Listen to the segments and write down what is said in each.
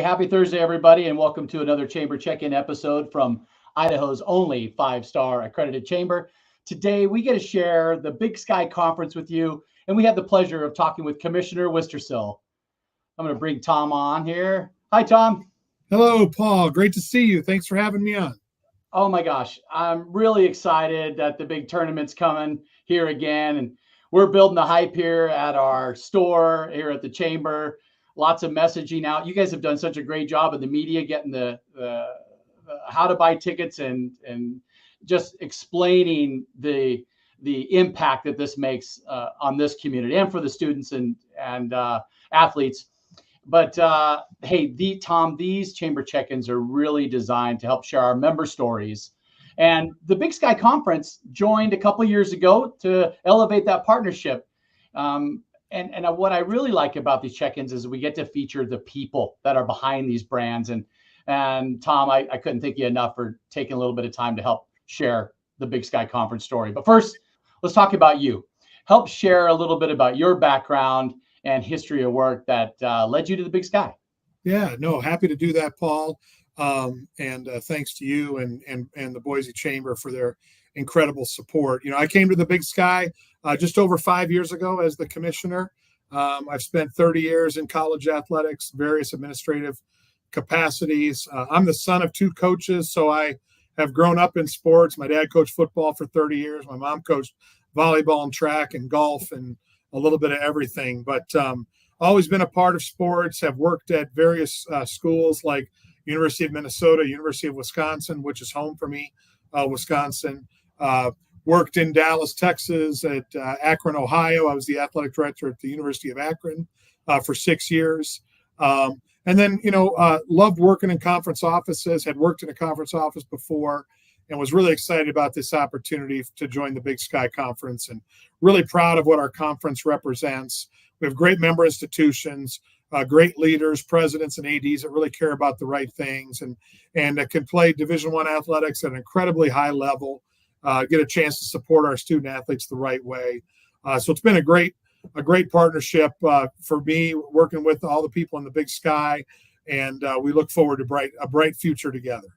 Hey, happy Thursday, everybody, and welcome to another Chamber Check-In episode from Idaho's only five-star accredited chamber. Today, we get to share the Big Sky Conference with you, and we have the pleasure of talking with Commissioner Wistersill. I'm going to bring Tom on here. Hi, Tom. Hello, Paul. Great to see you. Thanks for having me on. Oh my gosh, I'm really excited that the big tournament's coming here again, and we're building the hype here at our store here at the chamber. Lots of messaging out. You guys have done such a great job in the media getting the how to buy tickets and just explaining the impact that this makes on this community and for the students and athletes. But hey, Tom, these chamber check-ins are really designed to help share our member stories. And the Big Sky Conference joined a couple years ago to elevate that partnership. And what I really like about these check-ins is we get to feature the people that are behind these brands. And Tom, I couldn't thank you enough for taking a little bit of time to help share the Big Sky Conference story. But first, let's talk about you. Help share a little bit about your background and history of work that led you to the Big Sky. Yeah, no, happy to do that, Paul. And thanks to you and the Boise Chamber for their incredible support. You know, I came to the Big Sky just over 5 years ago as the commissioner. I've spent 30 years in college athletics, various administrative capacities. I'm the son of two coaches, so I have grown up in sports. My dad coached football for 30 years. My mom coached volleyball and track and golf and a little bit of everything, but always been a part of sports, have worked at various schools like University of Minnesota, University of Wisconsin, which is home for me, Wisconsin. Worked in Dallas, Texas, at Akron, Ohio. I was the athletic director at the University of Akron for 6 years. And then, loved working in conference offices, had worked in a conference office before, and was really excited about this opportunity to join the Big Sky Conference and really proud of what our conference represents. We have great member institutions, great leaders, presidents, and ADs that really care about the right things and can play Division I athletics at an incredibly high level, get a chance to support our student athletes the right way. So it's been a great partnership for me working with all the people in the Big Sky, and we look forward to a bright future together.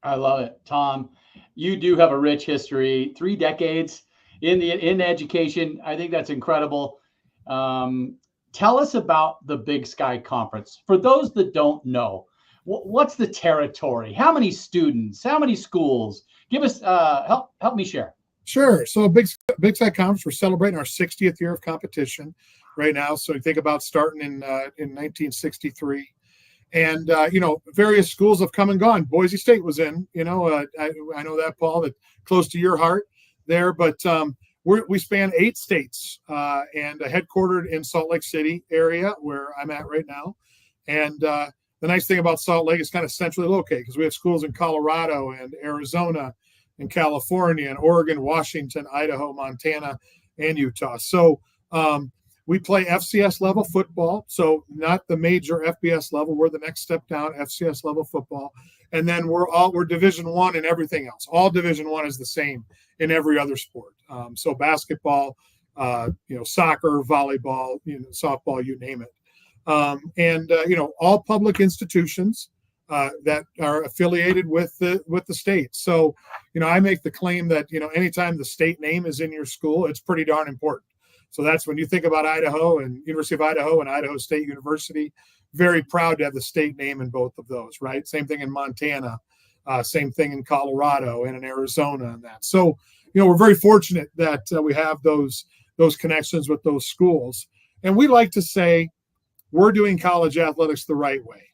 I love it, Tom. You do have a rich history, 3 decades in education. I think that's incredible. Tell us about the Big Sky Conference. For those that don't know, what's the territory? How many students? How many schools? Give us help me share. Sure. So Big Sky Conference, we're celebrating our 60th year of competition right now. So you think about starting in 1963. And, various schools have come and gone. Boise State was in, I know that, Paul, that close to your heart there. But we span 8 states and headquartered in Salt Lake City area where I'm at right now. And the nice thing about Salt Lake is kind of centrally located because we have schools in Colorado and Arizona and California and Oregon, Washington, Idaho, Montana, and Utah. So we play FCS level football, so not the major FBS level. We're the next step down, FCS level football, and then we're Division I in everything else. All Division I is the same in every other sport. So basketball, soccer, volleyball, softball, you name it, and all public institutions that are affiliated with the state. So I make the claim that anytime the state name is in your school, it's pretty darn important. So that's when you think about Idaho and University of Idaho and Idaho State University, very proud to have the state name in both of those, right? Same thing in Montana, same thing in Colorado and in Arizona and that. So, we're very fortunate that we have those connections with those schools. And we like to say we're doing college athletics the right way.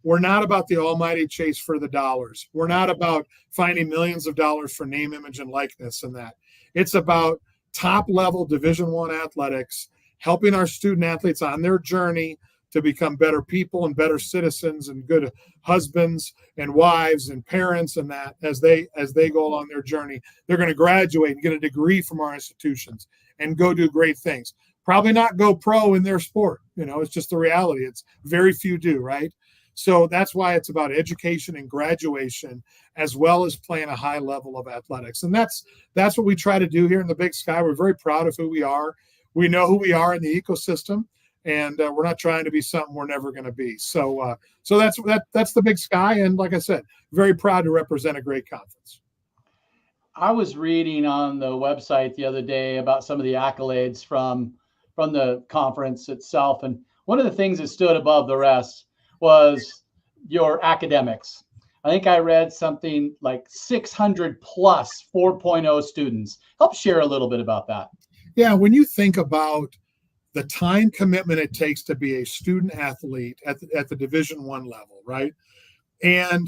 We're not about the almighty chase for the dollars. We're not about finding millions of dollars for name, image, and likeness and that. It's about top-level Division I athletics, helping our student athletes on their journey to become better people and better citizens and good husbands and wives and parents and that as they go along their journey. They're going to graduate and get a degree from our institutions and go do great things. Probably not go pro in their sport. It's just the reality. It's very few do, right? So that's why it's about education and graduation, as well as playing a high level of athletics. And that's what we try to do here in the Big Sky. We're very proud of who we are. We know who we are in the ecosystem. and we're not trying to be something we're never going to be. So that's the Big Sky, and like I said, very proud to represent a great conference. I was reading on the website the other day about some of the accolades from the conference itself, and one of the things that stood above the rest was your academics. I think I read something like 600 plus 4.0 students. Help share a little bit about that. Yeah, when you think about the time commitment it takes to be a student athlete at the Division I level, right? And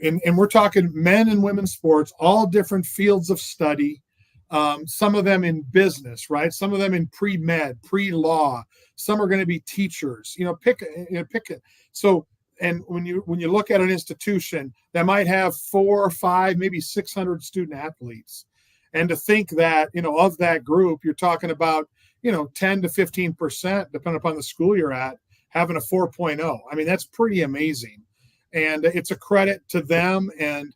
we're talking men and women's sports, all different fields of study. Some of them in business, right? Some of them in pre-med, pre-law. Some are going to be teachers. Pick it. So, and when you look at an institution that might have 4 or 5, maybe 600 student athletes, and to think that of that group, you're talking about 10 to 15%, depending upon the school you're at, having a 4.0. I mean, that's pretty amazing, and it's a credit to them and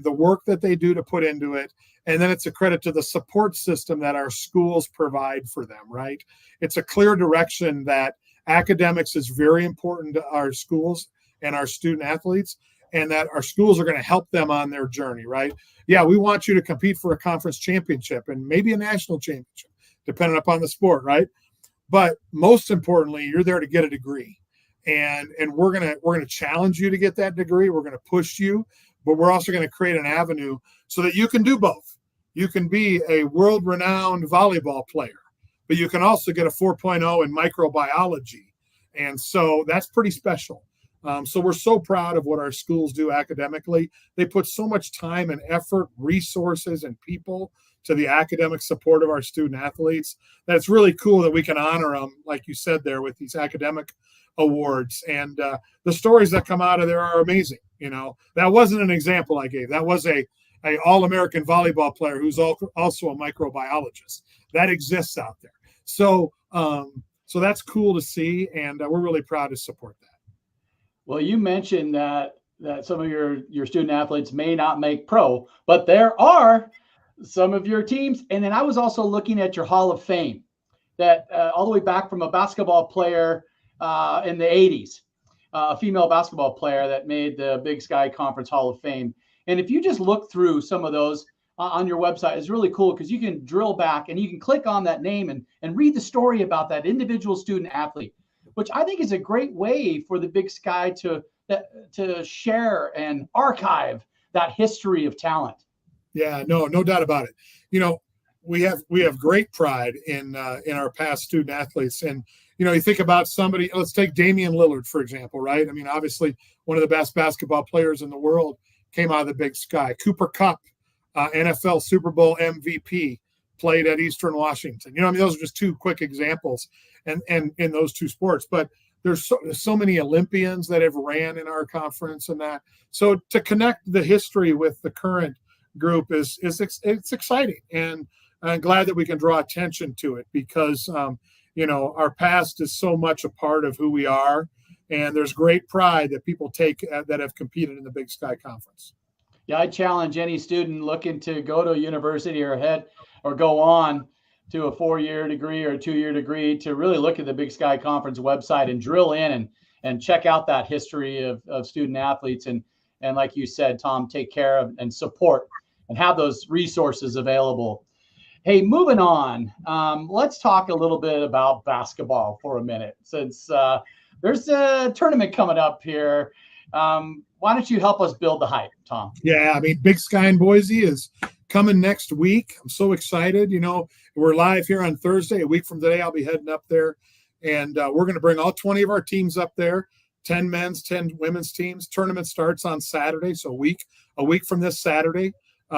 the work that they do to put into it. And then it's a credit to the support system that our schools provide for them, right? It's a clear direction that academics is very important to our schools and our student athletes, and that our schools are going to help them on their journey, right? Yeah, we want you to compete for a conference championship and maybe a national championship, depending upon the sport, right? But most importantly, you're there to get a degree. And we're gonna challenge you to get that degree. We're gonna push you, but we're also gonna create an avenue so that you can do both. You can be a world-renowned volleyball player, but you can also get a 4.0 in microbiology. And so that's pretty special. So we're so proud of what our schools do academically. They put so much time and effort, resources, and people to the academic support of our student athletes. That's really cool that we can honor them, like you said there, with these academic awards. And the stories that come out of there are amazing. That wasn't an example I gave. That was a All-American volleyball player who's also a microbiologist. That exists out there. So that's cool to see, and we're really proud to support that. Well, you mentioned that some of your student athletes may not make pro, but there are some of your teams. And then I was also looking at your Hall of Fame, that all the way back from a basketball player in the 80s, a female basketball player that made the Big Sky Conference Hall of Fame. And if you just look through some of those on your website, it's really cool because you can drill back and you can click on that name and read the story about that individual student athlete, which I think is a great way for the Big Sky to share and archive that history of talent. Yeah, no doubt about it. We have great pride in our past student athletes, and you think about somebody. Let's take Damian Lillard, for example, right? I mean, obviously one of the best basketball players in the world came out of the Big Sky. Cooper Kupp, NFL Super Bowl MVP, played at Eastern Washington. Those are just two quick examples, and in those two sports. But there's so many Olympians that have ran in our conference, and that. So to connect the history with the current group it's exciting, and I'm glad that we can draw attention to it because our past is so much a part of who we are, and there's great pride that people take that have competed in the Big Sky Conference. Yeah, I challenge any student looking to go to a university or go on to a 4-year degree or a 2-year degree to really look at the Big Sky Conference website and drill in and check out that history of student athletes and like you said, Tom, take care of and support and have those resources available. Hey, moving on, let's talk a little bit about basketball for a minute, since there's a tournament coming up here. Why don't you help us build the hype, Tom? Yeah, I mean, Big Sky in Boise is coming next week. I'm so excited. We're live here on Thursday. A week from today, I'll be heading up there, and we're going to bring all 20 of our teams up there, 10 men's, 10 women's teams. Tournament starts on Saturday, so a week from this Saturday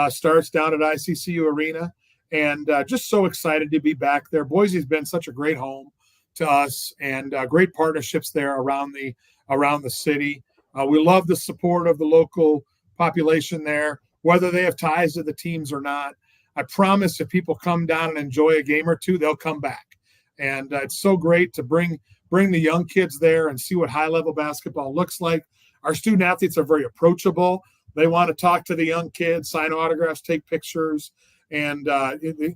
starts down at ICCU Arena, and just so excited to be back there. Boise's been such a great home to us, and great partnerships there around the city. We love the support of the local population there, whether they have ties to the teams or not. I promise if people come down and enjoy a game or two, they'll come back. And it's so great to bring the young kids there and see what high-level basketball looks like. Our student athletes are very approachable. They want to talk to the young kids, sign autographs, take pictures, and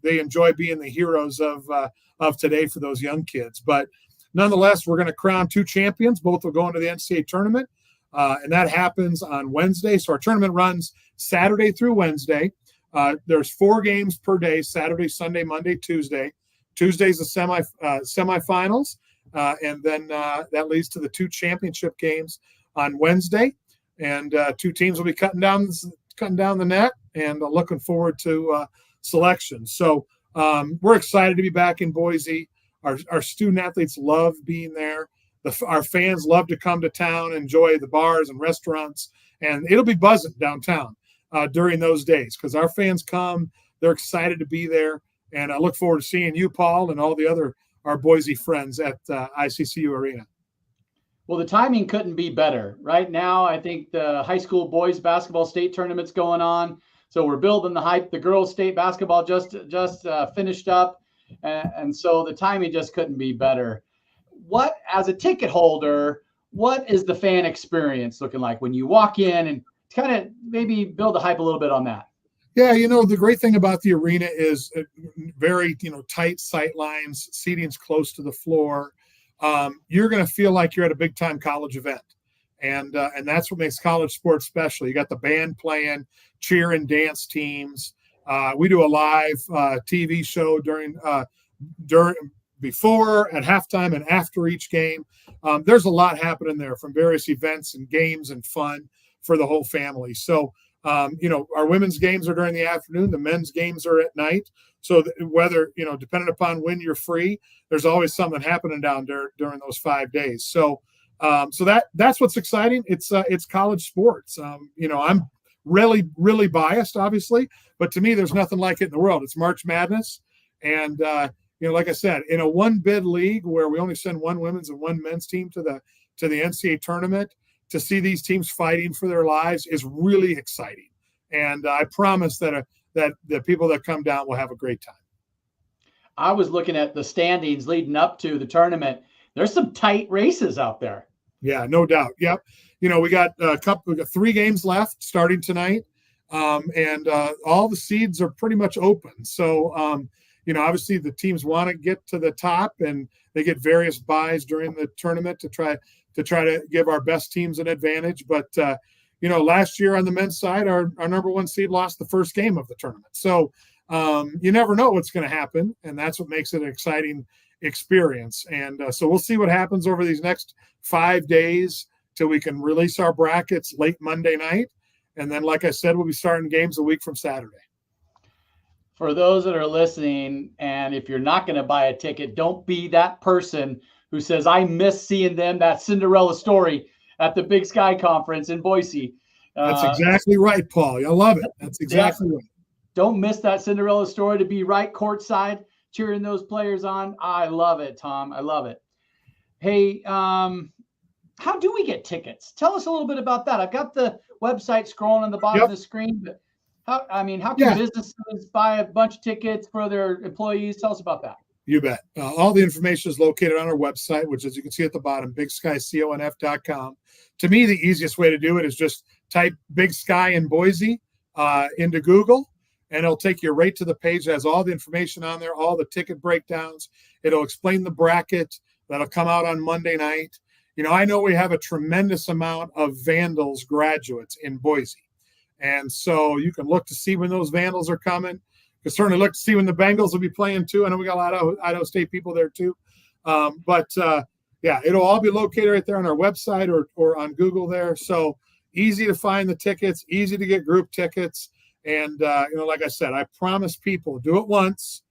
they enjoy being the heroes of today for those young kids. But nonetheless, we're going to crown 2 champions. Both will go into the NCAA tournament, and that happens on Wednesday. So our tournament runs Saturday through Wednesday. There's 4 games per day: Saturday, Sunday, Monday, Tuesday. Tuesday's the semifinals, and then that leads to the 2 championship games on Wednesday. And 2 teams will be cutting down the net, and looking forward to selection. So we're excited to be back in Boise. Our student athletes love being there. Our fans love to come to town, enjoy the bars and restaurants, and it'll be buzzing downtown during those days because our fans come. They're excited to be there, and I look forward to seeing you, Paul, and all the other our Boise friends at ICCU Arena. Well, the timing couldn't be better. Right now, I think the high school boys basketball state tournament's going on. So we're building the hype. The girls state basketball just finished up. And so the timing just couldn't be better. What, as a ticket holder, what is the fan experience looking like when you walk in, and kind of maybe build the hype a little bit on that? Yeah, the great thing about the arena is very, tight sight lines, seating's close to the floor. You're going to feel like you're at a big time college event. And that's what makes college sports special. You got the band playing, cheer and dance teams. We do a live TV show during before, at halftime, and after each game. There's a lot happening there from various events and games and fun for the whole family. So, our women's games are during the afternoon. The men's games are at night. So whether, depending upon when you're free, there's always something happening down there during those 5 days. So, that's what's exciting. It's college sports. I'm really, really biased, obviously, but to me, there's nothing like it in the world. It's March Madness. And, like I said, in a 1-bid league where we only send 1 women's and 1 men's team to the NCAA tournament, to see these teams fighting for their lives is really exciting. And I promise that the people that come down will have a great time. I was looking at the standings leading up to the tournament. There's some tight races out there. Yeah, no doubt. Yep. We got 3 games left starting tonight. And all the seeds are pretty much open. So, obviously the teams want to get to the top, and they get various buys during the tournament to try to give our best teams an advantage. But, last year on the men's side, our number 1 seed lost the first game of the tournament. So you never know what's going to happen, and that's what makes it an exciting experience. And so we'll see what happens over these next 5 days till we can release our brackets late Monday night. And then, like I said, we'll be starting games a week from Saturday. For those that are listening, and if you're not going to buy a ticket, don't be that person who says, I miss seeing them, that Cinderella story at the Big Sky Conference in Boise. That's exactly right, Paul. I love it. That's exactly right. Don't miss that Cinderella story, to be right courtside cheering those players on. I love it, Tom. I love it. Hey, how do we get tickets? Tell us a little bit about that. I've got the website scrolling on the bottom of the screen, but how can businesses buy a bunch of tickets for their employees? Tell us about that. You bet. All the information is located on our website, which, as you can see at the bottom, bigskyconf.com. To me, the easiest way to do it is just type Big Sky in Boise into Google, and it'll take you right to the page that has all the information on there, all the ticket breakdowns. It'll explain the bracket that'll come out on Monday night. I know we have a tremendous amount of Vandals graduates in Boise. And so you can look to see when those Vandals are coming. You can certainly look to see when the Bengals will be playing too. I know we got a lot of Idaho State people there too. It'll all be located right there on our website or on Google there. So easy to find the tickets, easy to get group tickets. And, like I said, I promise people, do it once,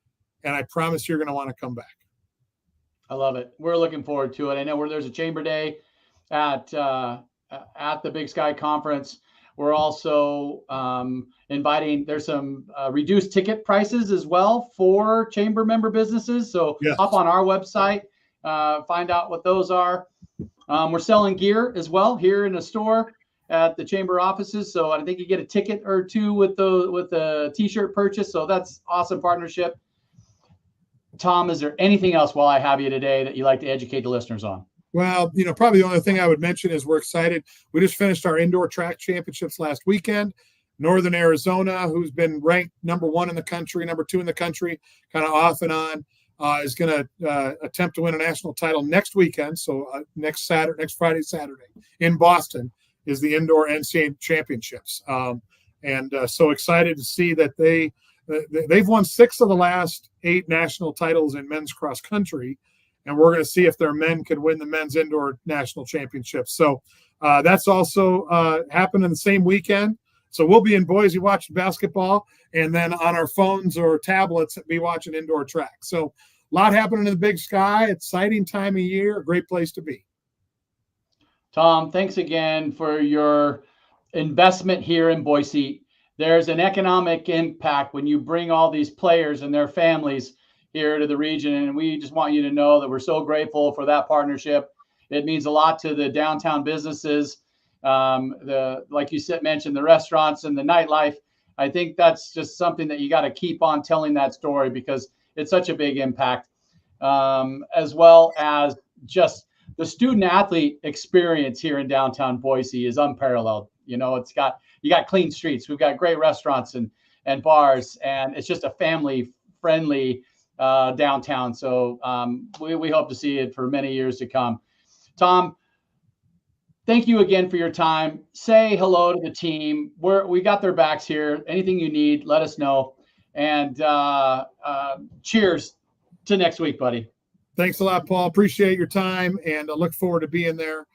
and I promise you're going to want to come back. I love it. We're looking forward to it. I know there's a Chamber Day at the Big Sky Conference. We're also inviting, there's some reduced ticket prices as well for Chamber member businesses. So Up on our website, find out what those are. We're selling gear as well here in the store at the Chamber offices. So I think you get a ticket or 2 with the t-shirt purchase. So that's awesome partnership. Tom, is there anything else while I have you today that you'd like to educate the listeners on? Well, probably the only thing I would mention is we're excited. We just finished our indoor track championships last weekend. Northern Arizona, who's been ranked number 1 in the country, number 2 in the country, kind of off and on. is going to attempt to win a national title next weekend. So next Friday, Saturday in Boston is the indoor NCAA championships. So excited to see that they've won 6 of the last 8 national titles in men's cross country. And we're going to see if their men could win the men's indoor national championship. So that's also happened in the same weekend. So we'll be in Boise watching basketball, and then on our phones or tablets, be watching indoor track. So a lot happening in the Big Sky. Exciting time of year. A great place to be. Tom, thanks again for your investment here in Boise. There's an economic impact when you bring all these players and their families here to the region. And we just want you to know that we're so grateful for that partnership. It means a lot to the downtown businesses, like you mentioned, the restaurants and the nightlife. I think that's just something that you got to keep on telling that story because it's such a big impact, as well as just the student athlete experience here in downtown Boise is unparalleled. You got clean streets. We've got great restaurants and bars, and it's just a family friendly downtown. So we hope to see it for many years to come. Tom, thank you again for your time. Say hello to the team. We got their backs here. Anything you need, let us know. And cheers to next week, buddy. Thanks a lot, Paul. Appreciate your time, and I look forward to being there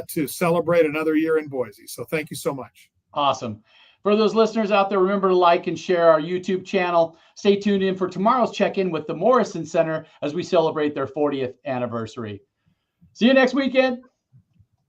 to celebrate another year in Boise. So thank you so much. Awesome. For those listeners out there, remember to like and share our YouTube channel. Stay tuned in for tomorrow's check-in with the Morrison Center as we celebrate their 40th anniversary. See you next weekend.